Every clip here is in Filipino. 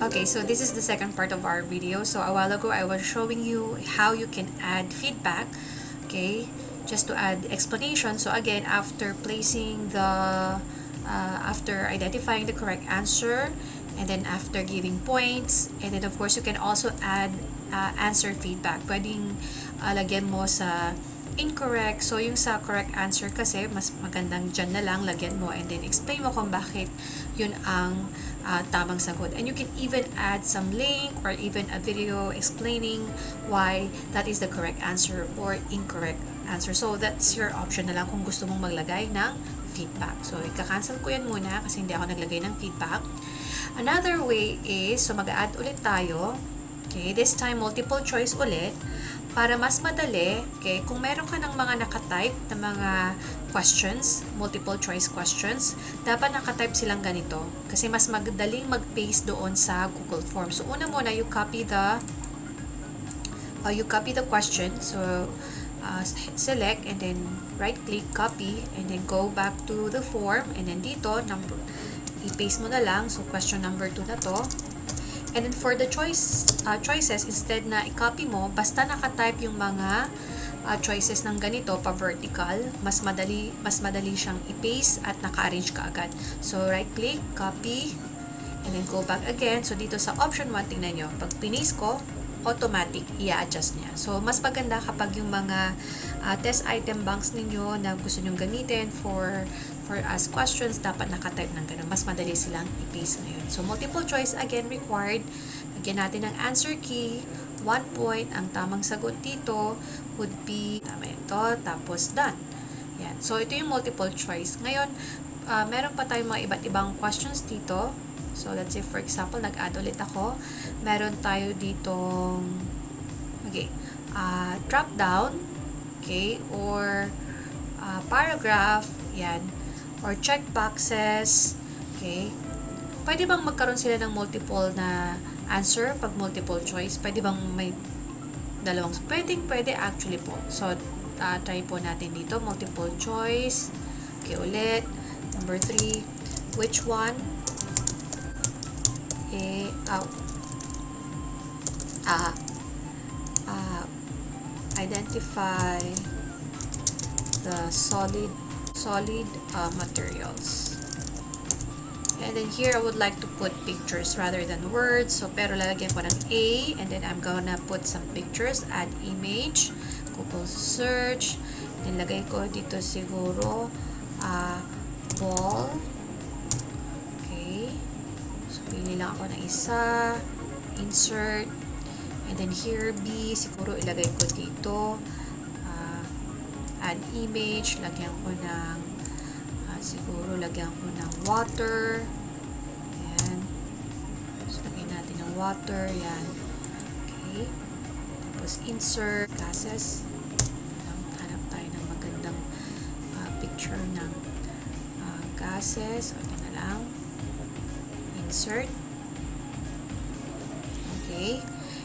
Okay, so this is the second part of our video. So a while ago, I was showing you how you can add feedback, okay, just to add explanation. So again, after after identifying the correct answer, and then after giving points, and then of course, you can also add answer feedback. Pwedeng lagyan mo sa incorrect. So, yung sa correct answer kasi, mas magandang dyan na lang, lagyan mo and then explain mo kung bakit yun ang tamang sagot. And you can even add some link or even a video explaining why that is the correct answer or incorrect answer. So, that's your option na lang kung gusto mong maglagay ng feedback. So, ika-cancel ko yan muna kasi hindi ako naglagay ng feedback. Another way is, so mag-add ulit tayo. Okay, this time multiple choice ulit. Para mas madali, okay, kung meron ka ng mga nakatype na mga questions, multiple choice questions, dapat nakatype silang ganito. Kasi mas madaling mag-paste doon sa Google Forms. So, una muna, you copy the question. So, select and then right-click, copy, and then go back to the form. And then dito, i-paste mo na lang. So, question number 2 na to. And then for the choices, instead na i-copy mo, basta nakatype yung mga choices ng ganito pa vertical, mas madali siyang i-paste at naka-arrange ka agad. So right-click, copy, and then go back again. So dito sa option 1, tingnan nyo, pag pinis ko, automatic, i-adjust niya. So mas maganda kapag yung mga test item banks ninyo na gusto nyong gamitin for as questions, dapat nakatype ng ganun. Mas madali silang i-paste ngayon. So, multiple choice again required. Lagyan natin ng answer key. 1 point. Ang tamang sagot dito would be, tama ito, tapos done. Yan. So, ito yung multiple choice. Ngayon, meron pa tayong mga iba't ibang questions dito. So, let's say, for example, nag-add ulit ako. Meron tayo ditong, okay, drop down, okay, or paragraph, yan, or check boxes, okay. Pwede bang magkaroon sila ng multiple na answer pag multiple choice? Pwede bang may dalawang? Pwede actually po. So, try po natin dito, multiple choice. Okay, ulit. Number 3, which one? Identify the solid materials. And then here, I would like to put pictures rather than words. So, pero lalagyan ko ng A, and then I'm gonna put some pictures, add image, Google search, then lagay ko dito siguro, ball. Okay. So, pili lang ako ng isa, insert, and then here, B, siguro ilagay ko dito, add image, lagyan ko ng siguro lagyan ko ng water. Ayan. So, lagyan natin ng water. Ayan. Okay. Tapos, insert gases. Hanap tayo ng magandang picture ng gases. O, ito na lang. Insert. Okay.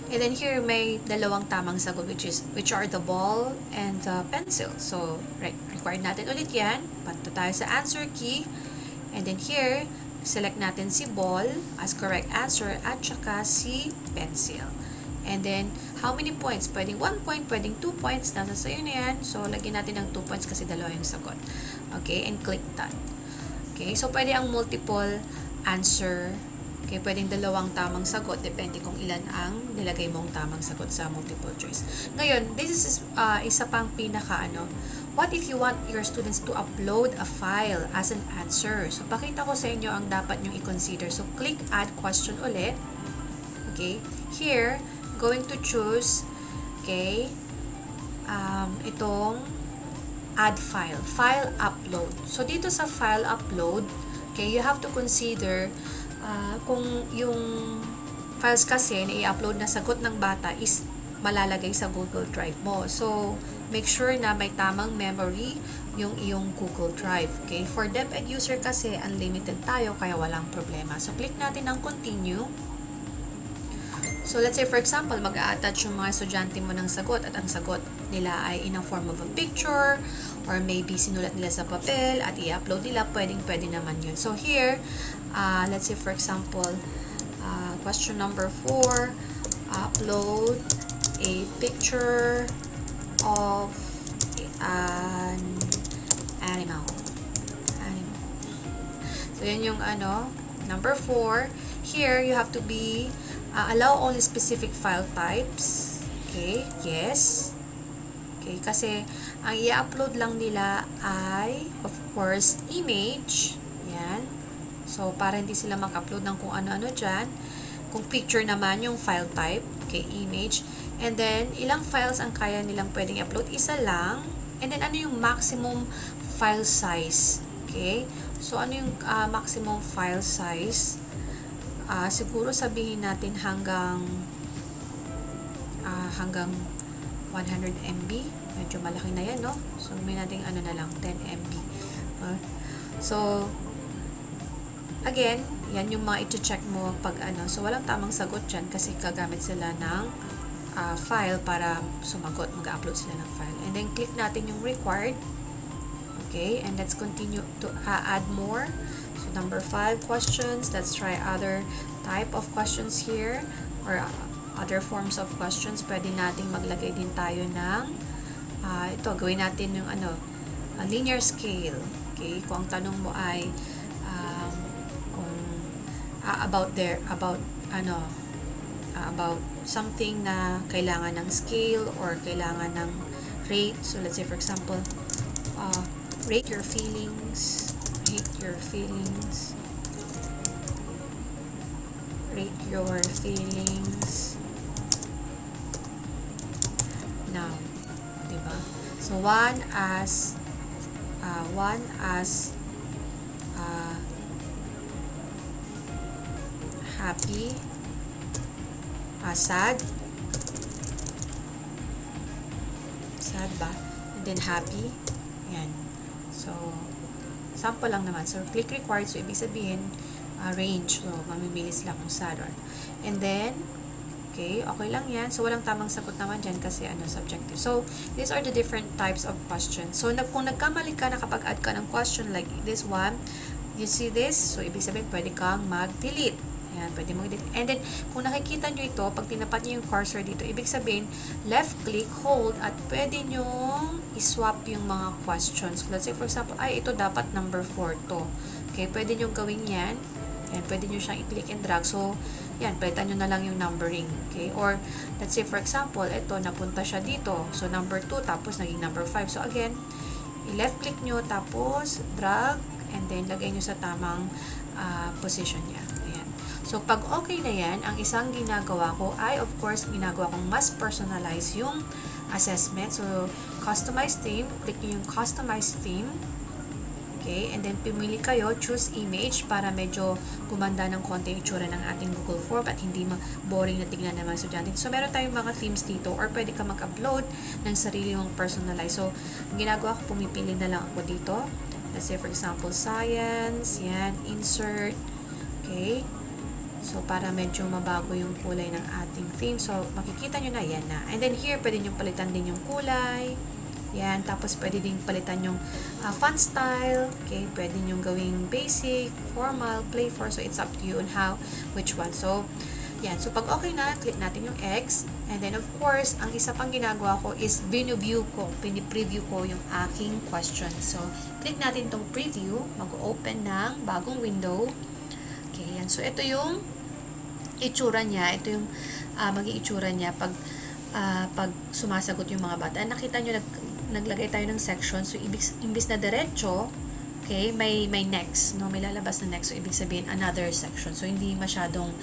And then here, may dalawang tamang sagot which are the ball and the pencil. So, required natin ulit yan. Punta tayo sa answer key. And then here, select natin si ball as correct answer at saka si pencil. And then, how many points? Pwedeng 1 point, pwedeng 2 points. Nasa sa'yo na yan. So, lagyan natin ng 2 points kasi dalawa yung sagot. Okay, and click done. Okay, so pwede ang multiple answer. Okay, pwedeng dalawang tamang sagot, depende kung ilan ang nilagay mong tamang sagot sa multiple choice. Ngayon, this is isa pang what if you want your students to upload a file as an answer? So, pakita ko sa inyo ang dapat nyong i-consider. So, click add question ulit. Okay, here, going to choose, okay, itong add file upload. So, dito sa file upload, okay, you have to consider kung yung files kasi na i-upload na sagot ng bata is malalagay sa Google Drive mo. So, make sure na may tamang memory yung iyong Google Drive. Okay? For DepEd user kasi, unlimited tayo, kaya walang problema. So, click natin ang continue. So, let's say for example, mag-a-attach yung mga estudyante mo ng sagot at ang sagot nila ay in a form of a picture or maybe sinulat nila sa papel at i-upload nila, pwedeng-pwede naman yun. So, here, let's say for example, Question number 4, upload a picture of an animal. So, yun yung number 4. Here, you have to be, allow only specific file types. Okay, yes. Okay, kasi ang i-upload lang nila ay, of course, image. Yan. So, para hindi sila mag-upload ng kung ano-ano dyan. Kung picture naman yung file type, okay, image. And then, ilang files ang kaya nilang pwedeng upload? Isa lang. And then, ano yung maximum file size? Okay? So, ano yung maximum file size? Siguro sabihin natin hanggang 100 MB. Medyo malaki na yan, no? So, may natin na lang, 10 MB. So, again, yan yung mga iti-check mo pag So, walang tamang sagot dyan kasi gagamit sila ng file para sumagot. Mag-upload sila ng file. And then, click natin yung required. Okay, and let's continue to add more. So, number 5 questions. Let's try other type of questions here or other forms of questions. Pwede nating maglagay din tayo ng ito, gawin natin yung linear scale. Okay, kung ang tanong mo ay about something na kailangan ng scale or kailangan ng rate. So, let's say for example, rate your feelings. Rate your feelings. Rate your feelings. Now, diba? So, 1 as happy, sad ba? And then happy. Yan. So, sample lang naman. So, click required. So, ibig sabihin, range. So, mamimili sila kung sad or. And then, okay lang yan. So, walang tamang sagot naman dyan kasi subjective. So, these are the different types of questions. So, kung nagkamali ka, nakapag-add ka ng question like this one, you see this? So, ibig sabihin, pwede kang mag-delete. Ayan, pwede mo i-delete. And then, kung nakikita nyo ito, pag tinapat nyo yung cursor dito, ibig sabihin, left click, hold, at pwede nyo i-swap yung mga questions. Let's say, for example, ito dapat number 4 to. Okay, pwede nyo gawin yan. Ayan, pwede nyo siyang i-click and drag. So, yan, palitan nyo na lang yung numbering. Okay, or, let's say, for example, ito, napunta siya dito. So, number 2, tapos naging number 5. So, again, i-left click nyo, tapos, drag, and then, lagay nyo sa tamang position niya. Ayan. So, pag okay na yan, ang isang ginagawa ko ay, of course, ginagawa kong mas personalize yung assessment. So, customize theme. Click nyo yung customize theme. Okay, and then pumili kayo, choose image para medyo gumanda ng konti yung itsura ng ating Google Form at hindi boring na tignan ng mga estudyante. So, meron tayong mga themes dito or pwede ka mag-upload ng sarili mong personalize. So, ang ginagawa ko, pumipili na lang ako dito. Let's say, for example, science, yan, insert. Okay. So, para medyo mabago yung kulay ng ating theme. So, makikita nyo na, yan na. And then here, pwede nyo palitan din yung kulay. Yan, tapos pwede din palitan yung font style. Okay, pwede nyo gawing basic, formal, playful. So, it's up to you on which one. So, yan. So, pag okay na, click natin yung X. And then, of course, ang isa pang ginagawa ko is view ko. Pini-preview ko yung aking question. So, click natin itong preview. Mag-open ng bagong window. Okay, yan. So, ito yung itsura niya. Ito yung maging itsura niya pag sumasagot yung mga bata. Nakita nyo, naglagay tayo ng section. So, imbis na diretso, okay, may next, no? May lalabas na next. So, ibig sabihin, another section. So, hindi masyadong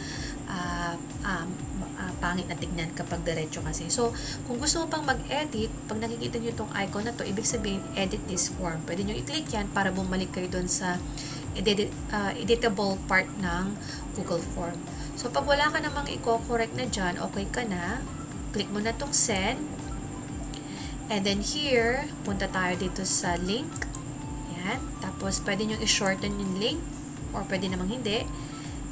pangit na tignan kapag diretso kasi. So, kung gusto mo pang mag-edit, pag nakikita nyo itong icon na to, ibig sabihin, edit this form. Pwede nyo i-click yan para bumalik kayo dun sa editable part ng Google Form. So, pag wala ka namang i-correct na dyan, okay ka na, click mo na itong send. And then here, punta tayo dito sa link. Yan. Tapos, pwede nyo i-shorten yung link or pwede namang hindi.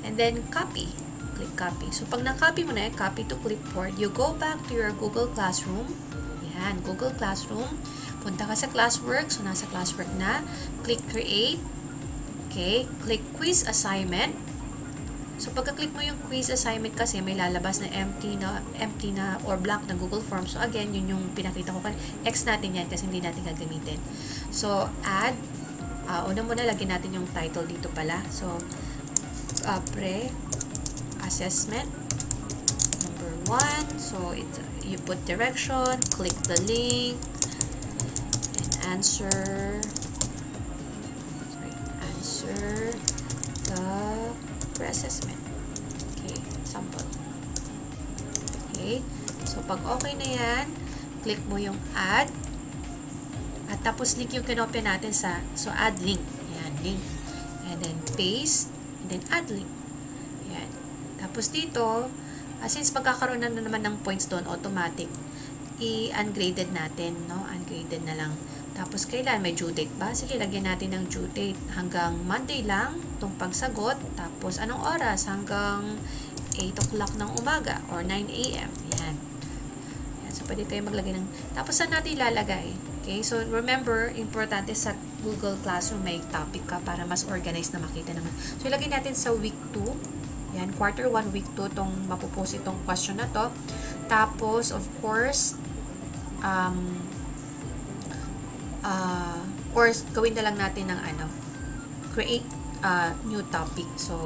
And then, copy. Click copy. So, pag na-copy mo na, copy to clipboard, you go back to your Google Classroom. Yan, Google Classroom. Punta ka sa classwork. So, nasa classwork na. Click create. Okay. Click quiz assignment. So, pagka-click mo yung quiz assignment kasi, may lalabas na empty na or blank na Google Form. So, again, yun yung pinakita ko. X natin yan kasi hindi natin gagamitin. So, add. Una muna, lagyan natin yung title dito pala. So, pre-assessment number 1. So, you put direction, click the link, and answer the pre-assessment. Okay, sample. Okay, so pag okay na yan, click mo yung add, at tapos link yung kinopya natin so add link. Yan, link. And then paste, and then add link. Yan. Tapos dito, since magkakaroon na naman ng points doon, automatic, i-ungraded natin, no? Ungraded na lang. Tapos, kailan? May due date ba? Sige, lagyan natin ng due date. Hanggang Monday lang, itong pagsagot. Tapos, anong oras? Hanggang 8 o'clock ng umaga or 9 a.m. Yan. Yan. So, pwede tayo maglagay ng... Tapos, saan natin ilalagay? Okay? So, remember, importante sa Google Classroom may topic ka para mas organized na makita naman. So, ilagay natin sa week 2. Yan. Quarter 1, week 2, itong mapupost itong question na to. Tapos, of course, or gawin na lang natin ng create new topic. So,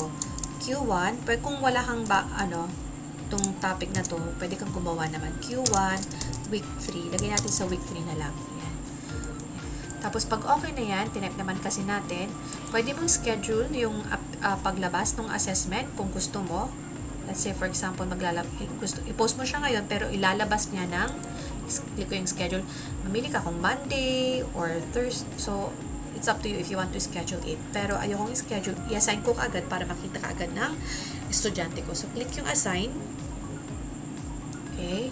Q1, pero kung wala kang itong topic na to, pwede kang gumawa naman. Q1, week 3. Lagay natin sa week 3 na lang. Yan. Tapos, pag okay na yan, tinype naman kasi natin, pwede mong schedule yung paglabas ng assessment kung gusto mo. Let's say, for example, i-post mo siya ngayon, pero ilalabas niya click ko yung schedule. Mamili ka kung Monday or Thursday. So, it's up to you if you want to schedule it. Pero ayokong schedule, i-assign ko kaagad para makita kaagad ng estudyante ko. So, click yung assign. Okay.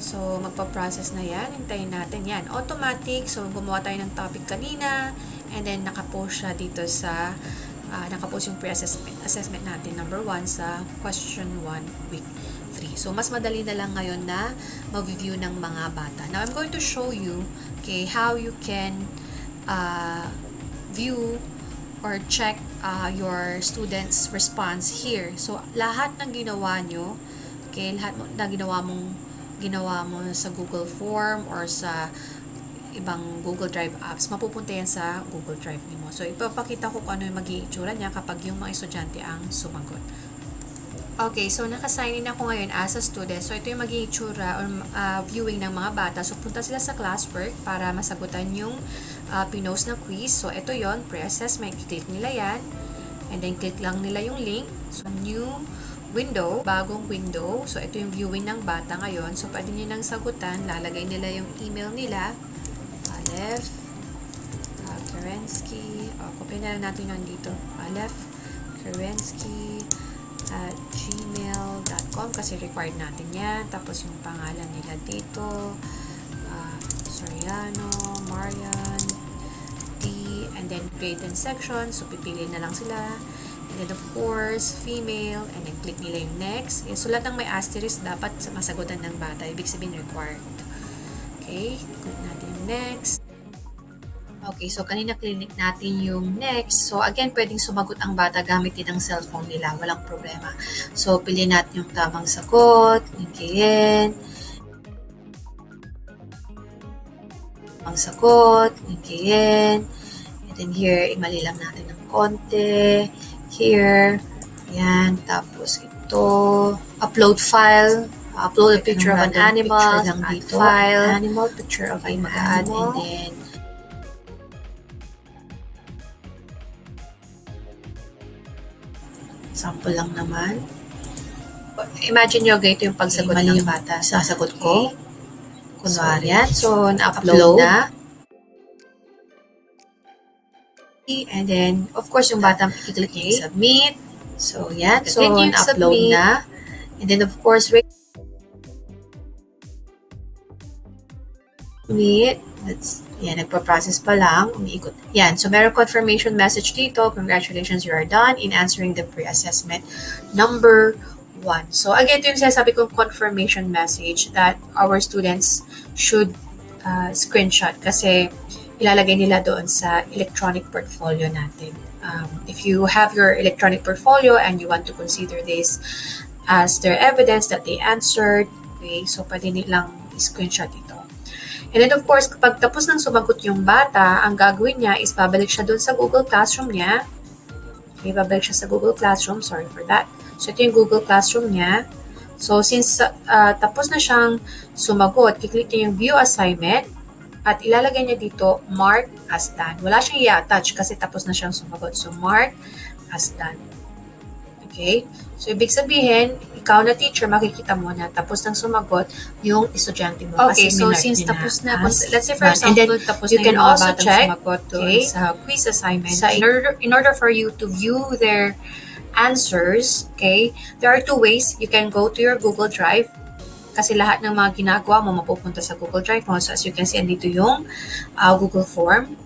So, magpa-process na yan. Hintayin natin yan. Automatic. So, gumawa tayo ng topic kanina. And then, nakapost siya dito sa nakapost yung pre-assessment natin number 1 sa question 1 week 3. So, mas madali na lang ngayon na mag-view ng mga bata. Now, I'm going to show you how you can view or check your students' response here. So, lahat ng ginawa nyo, lahat na ginawa mo sa Google Form or sa ibang Google Drive apps, mapupunta yan sa Google Drive mo. So, ipapakita ko kung ano yung magiging itsura niya kapag yung mga estudyante ang sumagot. Okay, so nakasign in ako ngayon as a student. So, ito yung magiging itsura or viewing ng mga bata. So, punta sila sa classwork para masagutan yung pinost na quiz. So, ito yon pre-assessment. Click nila yan. And then, click lang nila yung link. So, new window, bagong window. So, ito yung viewing ng bata ngayon. So, pwede nyo nang sagutan. Lalagay nila yung email nila. Aleph Kerensky. Copy na lang natin yun dito. Aleph Kerensky @gmail.com kasi required natin yan. Tapos yung pangalan nila dito. Soriano, Marian, D, and then grade and section. So, pipili na lang sila. And then, of course, female. And then, click nila yung next. So, lahat ng may asterisk dapat masagutan ng bata. Ibig sabihin required. Okay, click natin yung next. Okay, so kanina click natin yung next. So again, pwedeng sumagot ang bata gamit din ang cellphone nila. Walang problema. So piliin natin yung tamang sagot. Linkayin. Tamang sagot. Linkayin. And then here, imali lang natin ng konti. Here. Ayan. Tapos ito. Upload file. Upload a picture of an animal. Lang dito. File. Animal. Picture of an animal. And then sample lang naman. Imagine nyo, ganito yung pagsagot ng bata. Sasagot ko. Kunwari yan. So, na-upload na. And then, of course, yung bata, i-click niya yung submit. So, yan. So, na-upload na. And then, of course, submit. Yan, nagpa-process pa lang, umiikot. Yan, so meron confirmation message dito. Congratulations, you are done in answering the pre-assessment number 1. So again, ito yung sinasabi kong confirmation message that our students should screenshot kasi ilalagay nila doon sa electronic portfolio natin. If you have your electronic portfolio and you want to consider this as their evidence that they answered, okay, so pwede nilang screenshot ito. And then of course, kapag tapos nang sumagot yung bata, ang gagawin niya is babalik siya dun sa Google Classroom niya. Okay, babalik siya sa Google Classroom. Sorry for that. So ito yung Google Classroom niya. So since tapos na siyang sumagot, kiklik niya yung View Assignment at ilalagay niya dito, Mark as done. Wala siyang i-attach kasi tapos na siyang sumagot. So Mark as done. Okay? So, ibig sabihin, ikaw na teacher, makikita mo na tapos nang sumagot yung estudyante mo. Okay, so since tapos na, let's say for example, tapos you na can yung mga also batang check, sumagot okay, sa quiz assignment. In order for you to view their answers, okay, there are two ways. You can go to your Google Drive kasi lahat ng mga ginagawa mo mapupunta sa Google Drive mo. So, as you can see, andito yung Google Form.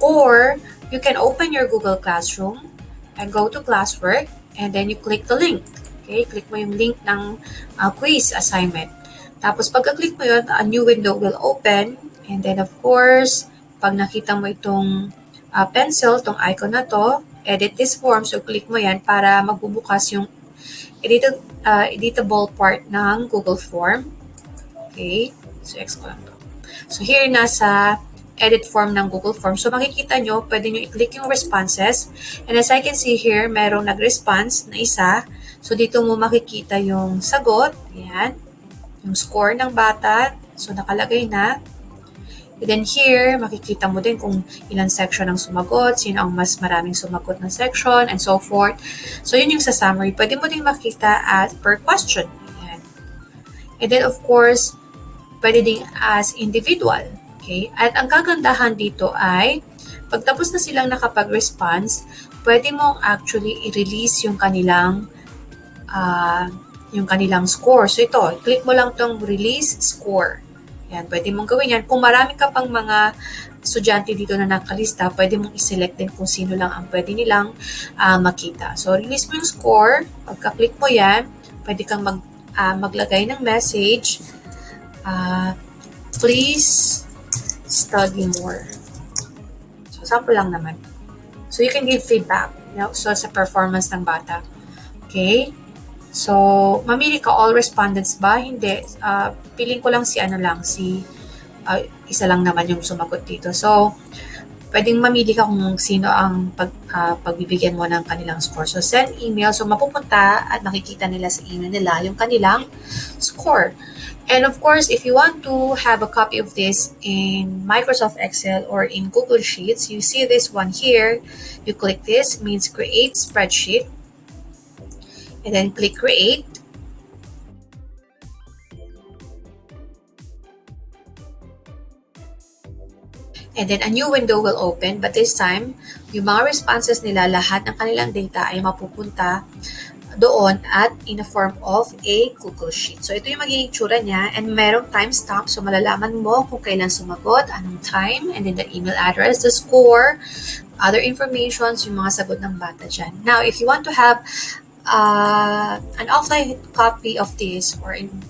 Or, you can open your Google Classroom and go to Classwork and then you click the link. Okay, click mo yung link ng quiz assignment. Tapos pagka-click mo yun, a new window will open and then of course, pag nakita mo itong pencil, itong icon na to, edit this form, so click mo yan para magbubukas yung editable part ng Google Form. Okay, so X ko lang to. So here nasa edit form ng Google Form. So makikita nyo, pwede nyo i-click yung responses. And as I can see here, merong nag-response na isa. So dito mo makikita yung sagot. Ayan. Yung score ng bata. So nakalagay na. And then here, makikita mo din kung ilang section ang sumagot, sino ang mas maraming sumagot na section, and so forth. So yun yung sa summary. Pwede mo din makita as per question. Ayan. And then of course, pwede din as individual. Okay? At ang kagandahan dito ay, pagtapos na silang nakapag-response, pwede mong actually i-release yung kanilang score. So ito, click mo lang tong release score. Yan, pwede mong gawin yan. Kung marami ka pang mga estudyante dito na nakalista, pwede mong i-select din kung sino lang ang pwede nilang makita. So, release mo yung score. Pagka-click mo yan, pwede kang maglagay ng message. Please study more. So, sample lang naman. So, you can give feedback. So, sa performance ng bata. Okay? So, mamili ka all respondents ba? Hindi. Piling ko lang isa lang naman yung sumagot dito. So, pwedeng mamili ka kung sino ang pagbibigyan mo ng kanilang score. So, send email. So, mapupunta at makikita nila sa email nila yung kanilang score. And of course, if you want to have a copy of this in Microsoft Excel or in Google Sheets, you see this one here. You click this, means create spreadsheet. And then click create. And then a new window will open, but this time, yung mga responses nila, lahat ng kanilang data ay mapupunta doon at in a form of a Google Sheet. So, ito yung magiging tsura niya and merong timestamp. So, malalaman mo kung kailan sumagot, anong time, and then the email address, the score, other informations, yung mga sagot ng bata dyan. Now, if you want to have an offline copy of this or in